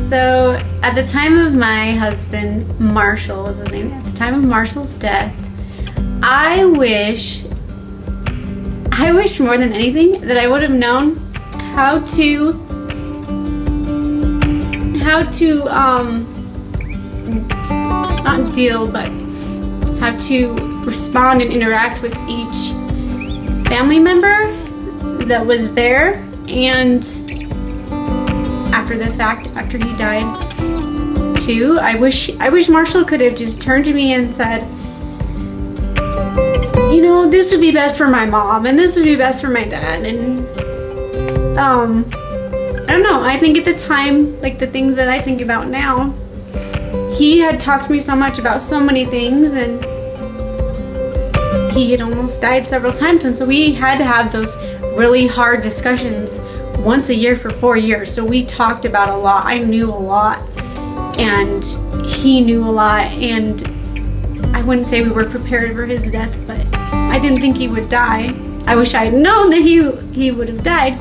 So at the time of my husband, Marshall was his name, at the time of Marshall's death, I wish more than anything that I would have known how to not deal, but how to respond and interact with each family member that was there, and after the fact, after he died too. I wish Marshall could have just turned to me and said, you know, this would be best for my mom and this would be best for my dad. And I don't know, I think at the time, like the things that I think about now, he had talked to me so much about so many things, and he had almost died several times, and so we had to have those really hard discussions once a year for 4 years. So we talked about a lot. I knew a lot and he knew a lot, and I wouldn't say we were prepared for his death, but I didn't think he would die. I wish I had known that he would have died,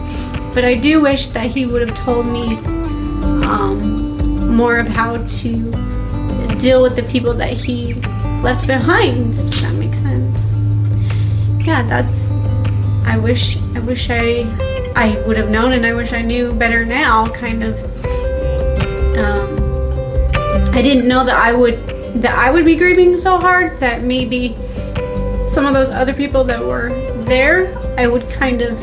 but I do wish that he would have told me more of how to deal with the people that he left behind, if that makes sense. Yeah, I wish I would have known, and I wish I knew better now, kind of. I didn't know that I would be grieving so hard, that maybe some of those other people that were there, I would kind of,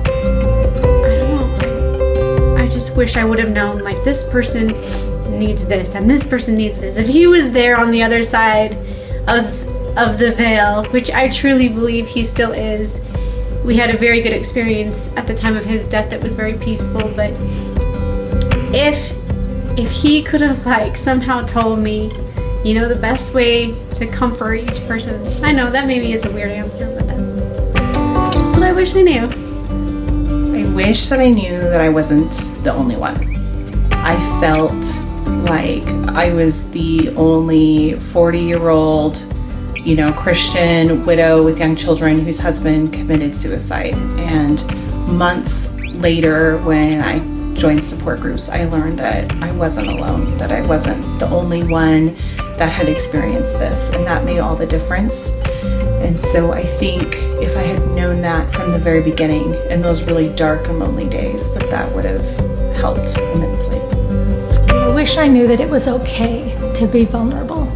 I don't know, I just wish I would have known, like, this person needs this and this person needs this. If he was there on the other side of the veil, which I truly believe he still is. We had a very good experience at the time of his death that was very peaceful, but if he could have, like, somehow told me, you know, the best way to comfort each person. I know that maybe is a weird answer, but that's what I wish I knew. I wish that I knew that I wasn't the only one. I felt like I was the only 40-year-old, you know, Christian widow with young children whose husband committed suicide. And months later, when I joined support groups, I learned that I wasn't alone, that I wasn't the only one that had experienced this, and that made all the difference. And so I think if I had known that from the very beginning, in those really dark and lonely days, that would have helped immensely. I wish I knew that it was okay to be vulnerable.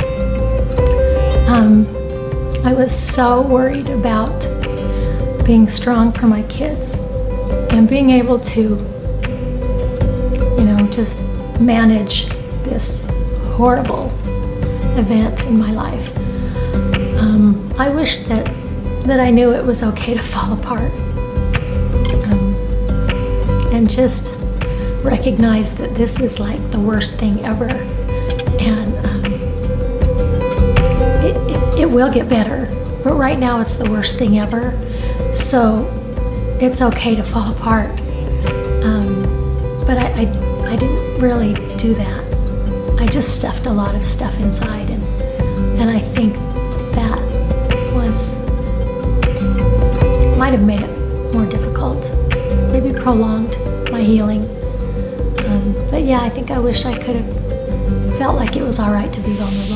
I was so worried about being strong for my kids and being able to, you know, just manage this horrible event in my life. I wish that I knew it was okay to fall apart, and just recognize that this is like the worst thing ever, and it will get better, but right now it's the worst thing ever, so it's okay to fall apart. But I didn't really do that. I just stuffed a lot of stuff inside, and I think that might have made it more difficult, maybe prolonged my healing. But yeah, I think I wish I could have felt like it was all right to be vulnerable.